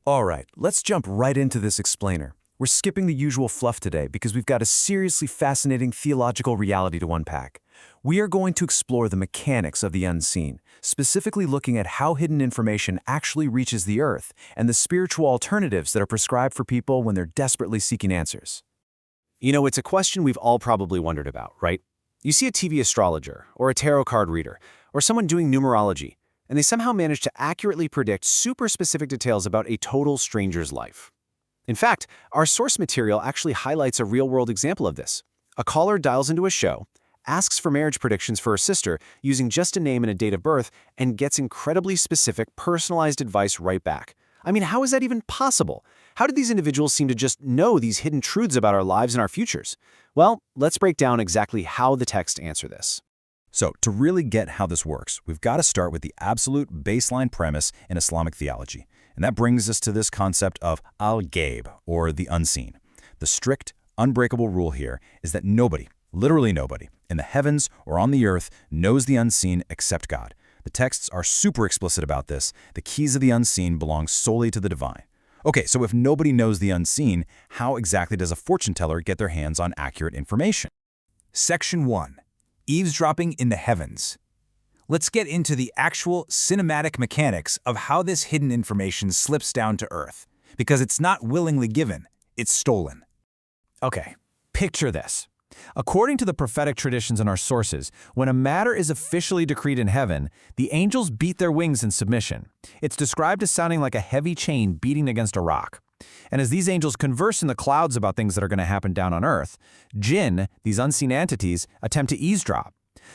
All right, let's jump right into this explainer. We're skipping the usual fluff today because we've got a seriously fascinating theological reality to unpack. We are going to explore the mechanics of the unseen, specifically looking at how hidden information actually reaches the earth and the spiritual alternatives that are prescribed for people when they're desperately seeking answers. You know, it's a question we've all probably wondered about, right? You see a TV astrologer, or a tarot card reader, or someone doing numerology, and they somehow manage to accurately predict super specific details about a total stranger's life. In fact, our source material actually highlights a real-world example of this. A caller dials into a show, asks for marriage predictions for her sister using just a name and a date of birth, and gets incredibly specific, personalized advice right back. I mean, how is that even possible? How did these individuals seem to just know these hidden truths about our lives and our futures? Well, let's break down exactly how the texts answer this. So, to really get how this works, we've got to start with the absolute baseline premise in Islamic theology. And that brings us to this concept of al-ghaib, or the unseen. The strict, unbreakable rule here is that nobody, literally nobody, in the heavens or on the earth knows the unseen except God. The texts are super explicit about this. The keys of the unseen belong solely to the divine. Okay, so if nobody knows the unseen, how exactly does a fortune teller get their hands on accurate information? Section 1. Eavesdropping in the heavens. Let's get into the actual cinematic mechanics of how this hidden information slips down to Earth, because it's not willingly given, it's stolen. Okay, picture this. According to the prophetic traditions in our sources, when a matter is officially decreed in heaven, the angels beat their wings in submission. It's described as sounding like a heavy chain beating against a rock. And as these angels converse in the clouds about things that are going to happen down on Earth, jinn, these unseen entities, attempt to eavesdrop.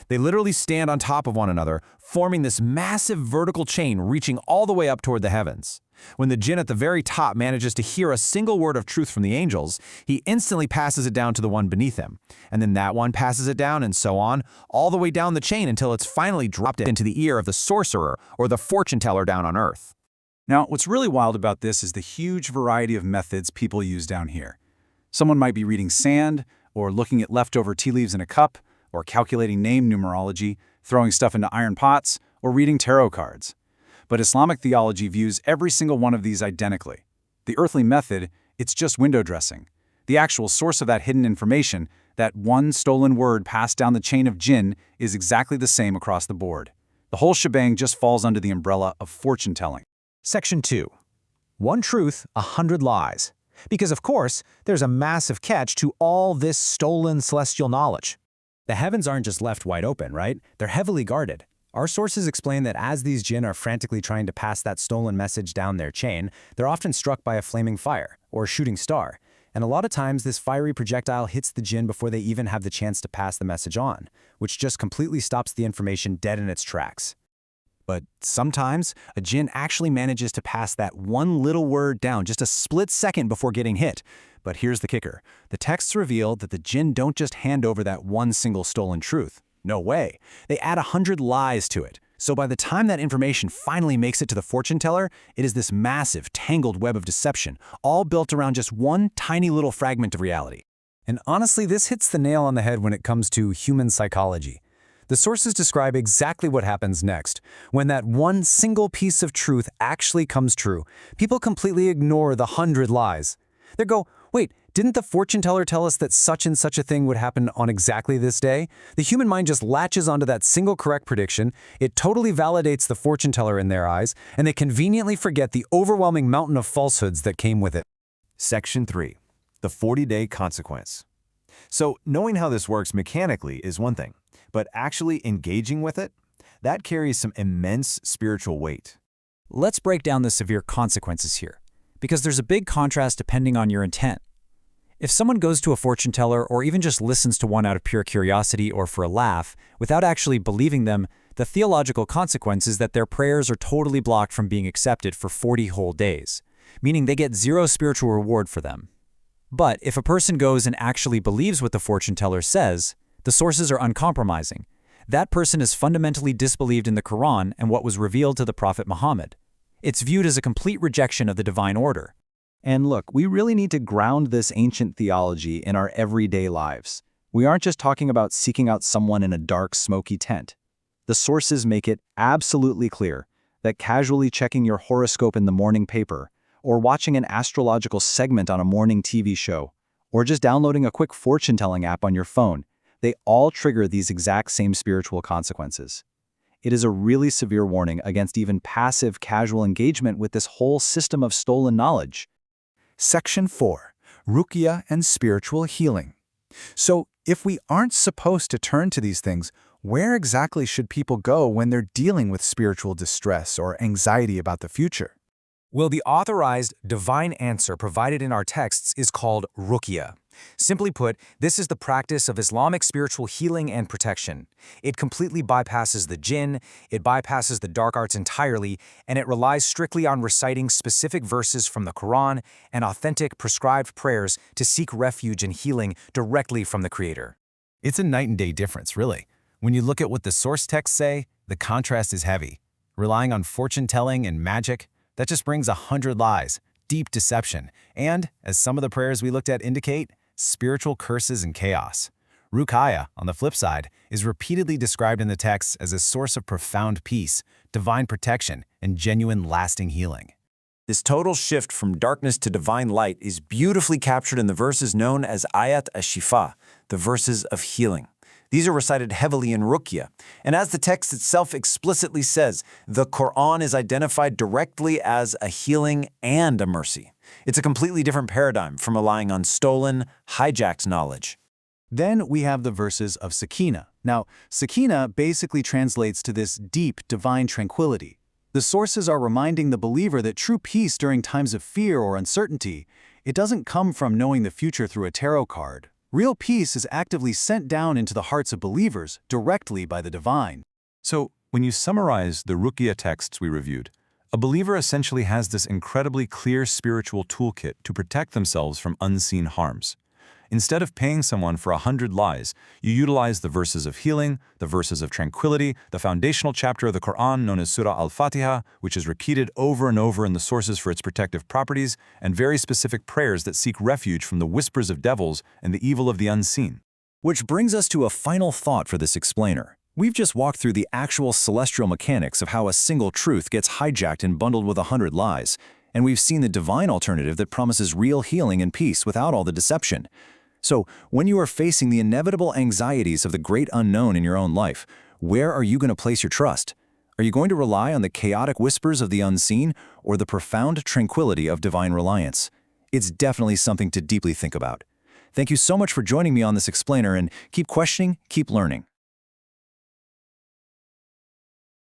They literally stand on top of one another, forming this massive vertical chain reaching all the way up toward the heavens. When the jinn at the very top manages to hear a single word of truth from the angels, he instantly passes it down to the one beneath him. And then that one passes it down and so on, all the way down the chain until it's finally dropped into the ear of the sorcerer or the fortune teller down on Earth. Now, what's really wild about this is the huge variety of methods people use down here. Someone might be reading sand, or looking at leftover tea leaves in a cup, or calculating name numerology, throwing stuff into iron pots, or reading tarot cards. But Islamic theology views every single one of these identically. The earthly method, it's just window dressing. The actual source of that hidden information, that one stolen word passed down the chain of jinn, is exactly the same across the board. The whole shebang just falls under the umbrella of fortune telling. Section 2. One truth, 100 lies. Because of course, there's a massive catch to all this stolen celestial knowledge. The heavens aren't just left wide open, right? They're heavily guarded. Our sources explain that as these jinn are frantically trying to pass that stolen message down their chain, they're often struck by a flaming fire, or shooting star. And a lot of times this fiery projectile hits the jinn before they even have the chance to pass the message on, which just completely stops the information dead in its tracks. But sometimes, a jinn actually manages to pass that one little word down just a split second before getting hit. But here's the kicker. The texts reveal that the jinn don't just hand over that one single stolen truth. No way. They add 100 lies to it. So by the time that information finally makes it to the fortune teller, it is this massive, tangled web of deception, all built around just one tiny little fragment of reality. And honestly, this hits the nail on the head when it comes to human psychology. The sources describe exactly what happens next. When that one single piece of truth actually comes true, people completely ignore the 100 lies. They go, wait, didn't the fortune teller tell us that such and such a thing would happen on exactly this day? The human mind just latches onto that single correct prediction, it totally validates the fortune teller in their eyes, and they conveniently forget the overwhelming mountain of falsehoods that came with it. Section 3. The 40-day consequence. So, knowing how this works mechanically is one thing, but actually engaging with it, that carries some immense spiritual weight. Let's break down the severe consequences here, because there's a big contrast depending on your intent. If someone goes to a fortune teller or even just listens to one out of pure curiosity or for a laugh, without actually believing them, the theological consequence is that their prayers are totally blocked from being accepted for 40 whole days, meaning they get zero spiritual reward for them. But if a person goes and actually believes what the fortune teller says, the sources are uncompromising. That person is fundamentally disbelieved in the Quran and what was revealed to the Prophet Muhammad. It's viewed as a complete rejection of the divine order. And look, we really need to ground this ancient theology in our everyday lives. We aren't just talking about seeking out someone in a dark, smoky tent. The sources make it absolutely clear that casually checking your horoscope in the morning paper, or watching an astrological segment on a morning TV show, or just downloading a quick fortune-telling app on your phone, they all trigger these exact same spiritual consequences. It is a really severe warning against even passive, casual engagement with this whole system of stolen knowledge. Section 4. Ruqya and spiritual healing. So, if we aren't supposed to turn to these things, where exactly should people go when they're dealing with spiritual distress or anxiety about the future? Well, the authorized divine answer provided in our texts is called ruqya. Simply put, this is the practice of Islamic spiritual healing and protection. It completely bypasses the jinn, it bypasses the dark arts entirely, and it relies strictly on reciting specific verses from the Quran and authentic prescribed prayers to seek refuge and healing directly from the Creator. It's a night and day difference, really. When you look at what the source texts say, the contrast is heavy. Relying on fortune-telling and magic, that just brings 100 lies, deep deception, and, as some of the prayers we looked at indicate, spiritual curses and chaos. Ruqya, on the flip side, is repeatedly described in the texts as a source of profound peace, divine protection, and genuine lasting healing. This total shift from darkness to divine light is beautifully captured in the verses known as Ayat ash-Shifa, the verses of healing. These are recited heavily in Ruqya, and as the text itself explicitly says, the Quran is identified directly as a healing and a mercy. It's a completely different paradigm from relying on stolen, hijacked knowledge. Then we have the verses of Sakina. Now, Sakina basically translates to this deep, divine tranquility. The sources are reminding the believer that true peace during times of fear or uncertainty, it doesn't come from knowing the future through a tarot card. Real peace is actively sent down into the hearts of believers directly by the divine. So, when you summarize the Ruqya texts we reviewed, a believer essentially has this incredibly clear spiritual toolkit to protect themselves from unseen harms. Instead of paying someone for 100 lies, you utilize the verses of healing, the verses of tranquility, the foundational chapter of the Quran known as Surah Al-Fatiha, which is repeated over and over in the sources for its protective properties, and very specific prayers that seek refuge from the whispers of devils and the evil of the unseen. Which brings us to a final thought for this explainer. We've just walked through the actual celestial mechanics of how a single truth gets hijacked and bundled with 100 lies, and we've seen the divine alternative that promises real healing and peace without all the deception. So, when you are facing the inevitable anxieties of the great unknown in your own life, where are you going to place your trust? Are you going to rely on the chaotic whispers of the unseen or the profound tranquility of divine reliance? It's definitely something to deeply think about. Thank you so much for joining me on this explainer, and keep questioning, keep learning.